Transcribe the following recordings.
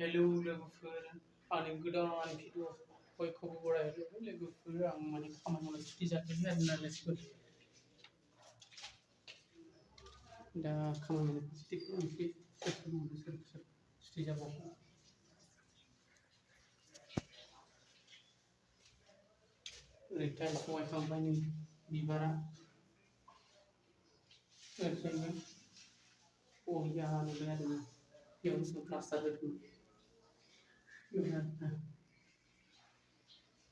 Hello लोगोफोर आंनि गोदान video बयखौबो बरायहरो लोगोफोर आं माने खामानि मावनो सुथि जाथारबाय आरोना लोगोफोर दा खामानि मावनो सुथि खालामनोसै सोर सुथि जाबावो ओरै टाइल्स लगायखांबाय नै बिबारा ओरैजायनो बरिया नुबाय आरोना बेयावनो प्लास्टार होदों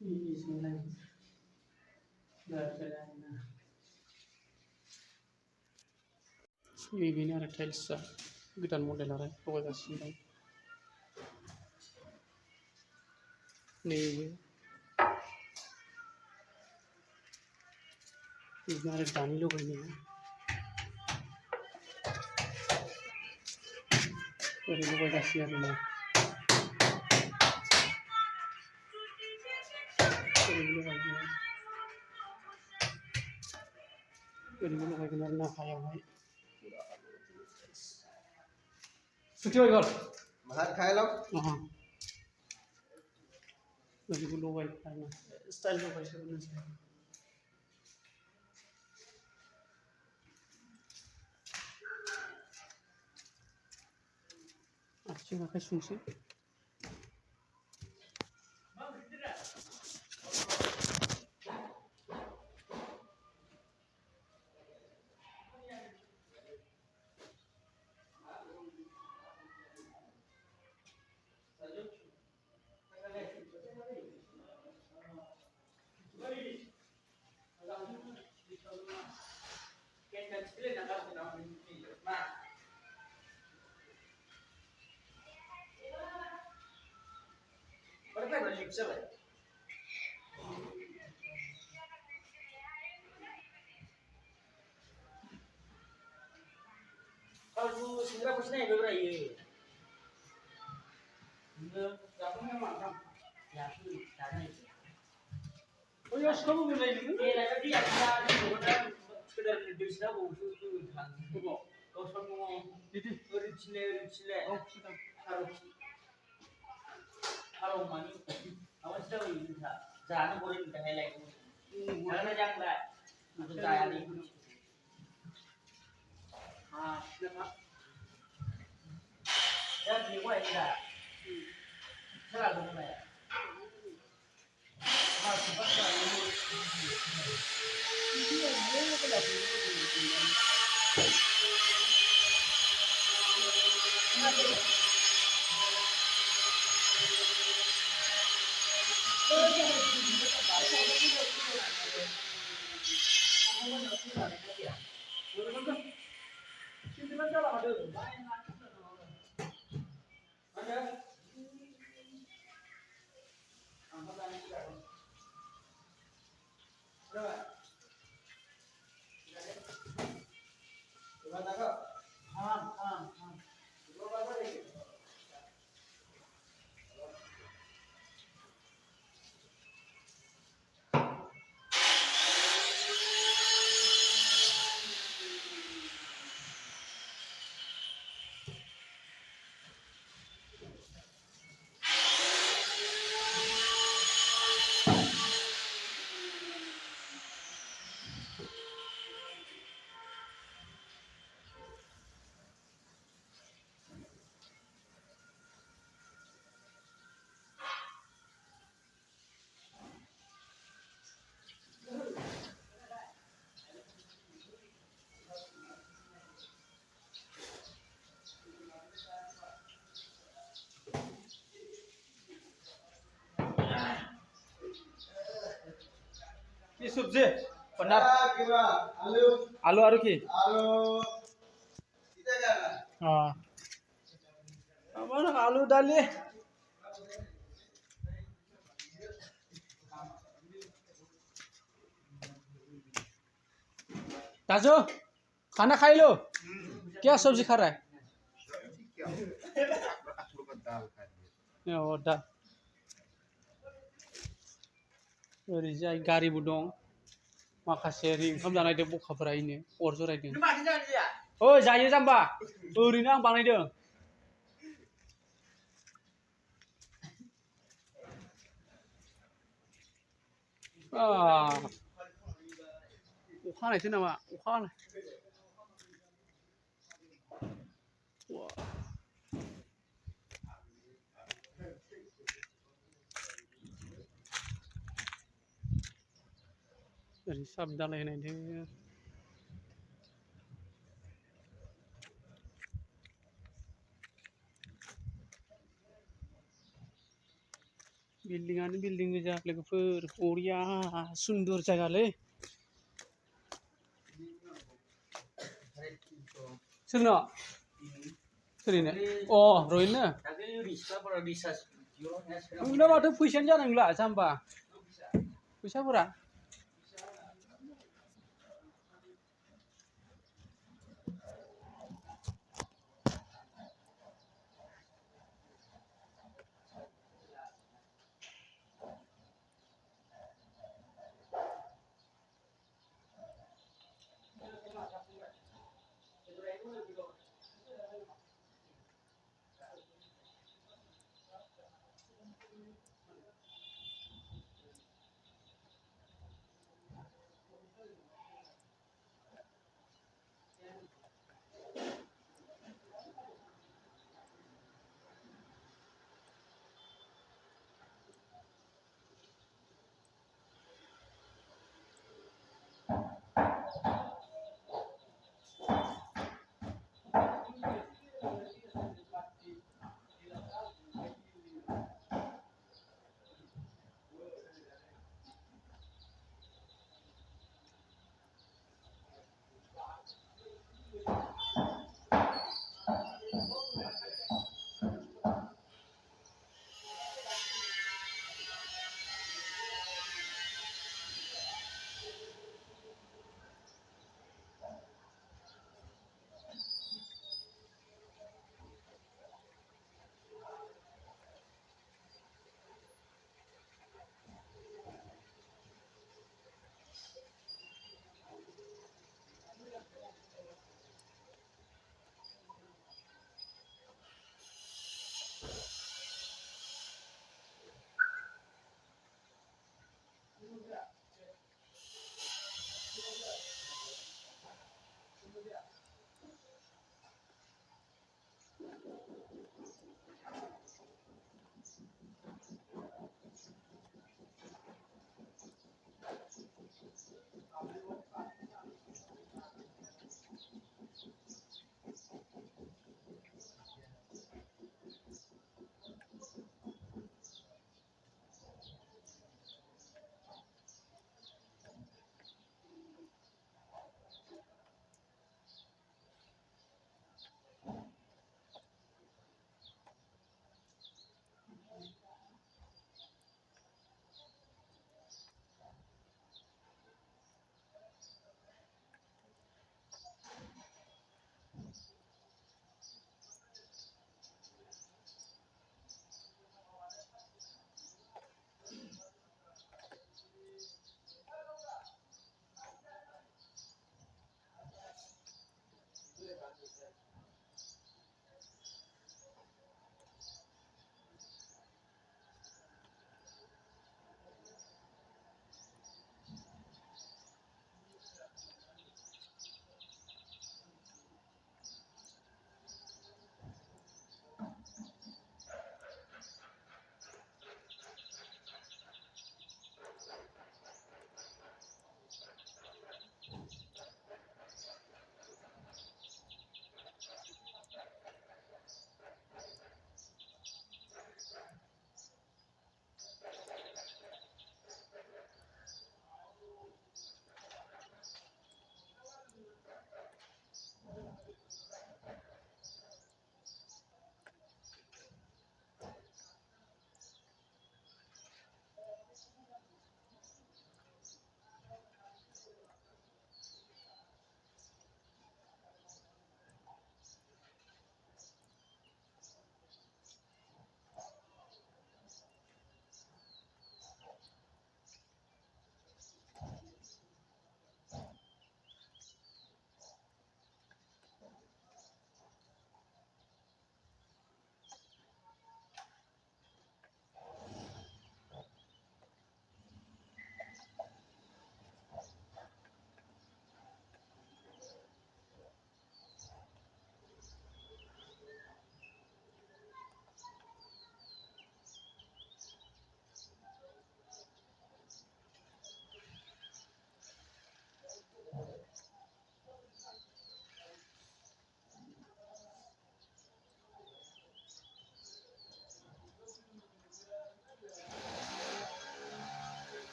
बेजोंलाय बेनो आरो टाइल्सआ गोदान मडेल आरो लगायगासिनो दं नैबे बिदिनो आरो दानि लगायनाया ओरै लगायगासिनो आरोना ओरैनो लगायगोन आरोना हायावहाय सुथि होगोन भात खाए लो ओरैबो लगाय आरोना स्टाइल लगायजोबनोसै आथिं आखाइ सुनोसै Kalau segera pesennya berapa ya? जाखांनाया माथाम Yakin, karena itu. बैयाव सिखाबो मोनलाय नोङो Tapi yang kita sekedar desa bausu itu kan. बबाव Kosong mau बिदि original. औ सिगां Kalau mani, awas dah ini tak. Jangan boleh kita highlight. Karena jangan untuk saya ni. सिगां Dan ni buat ini dah. Salah tu mana? Masih pasal ini. Dia pada ये सब्जी पन्नार आलू आलू आरो की आलू kita kan हाँ हमारा आलू डालिए ताजो खाना खाई लो क्या सब्जी खा रहा है दाल ओरैजाय गारिबो दं माखासे ओरै ओंखाम जानायदों बखाफोरा इनो अर जरायदों ओइ जायो जाम्बा ओरैनो आं बानायदों अखा हानायसो नामा अखा हानाय ओरै साब दालायनायदों बिल्डिंआनो बिल्डिं गोजा लोगोफोर बरिया सुन्दर जायगालै सोरनो सोरनो अ रहिनो नोंना माथो फैसायानो जानाय नंला जाम्बा फैसाफोरा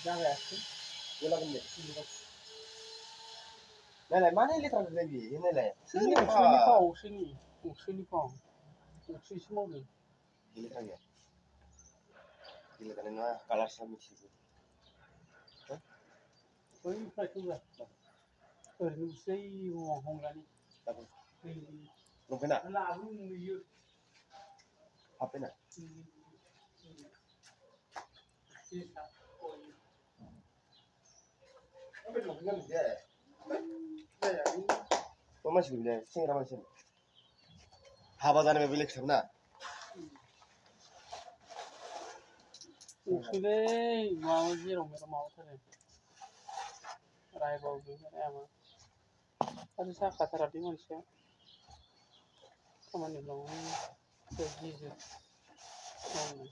जागायासै Gila gede. Nilai mana liter lagi? Nilai. 옥수니파 옥수 심어도 Gila kan ya. Gila kan ini mah kalar sama sih. 거의 팔뚝이야. 무쇠이 뭐 홍가니. Tapi 이 belum kena. 라부 이 Apa nak? Apa belum kena dia? Kau masih belum dia? Sing ramai sih. Haba जाने में भी लिख सकना. 옥수네 마우지롱 메로 마우터네. 라이바우기 아마. 아주 사카타라디 मनसिया. खामानि दं गिजिर मावनो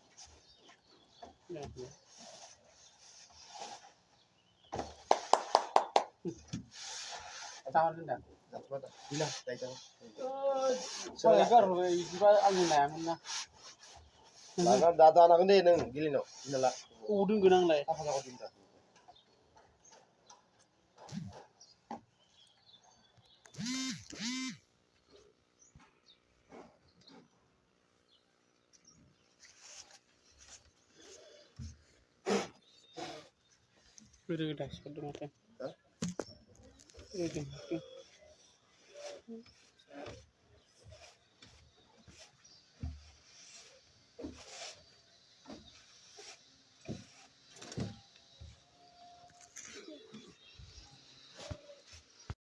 जाहोन होनदों Dapat bila dah itu. soalnya गारहरबाय बिदिबा आंनि नायामोन ना Mana dah anak ni neng gili no. Inilah. Above दोनगोन आंलाय Apa kau tinta? गोदो गोदाय सिखारदों माथो Hah? गोदो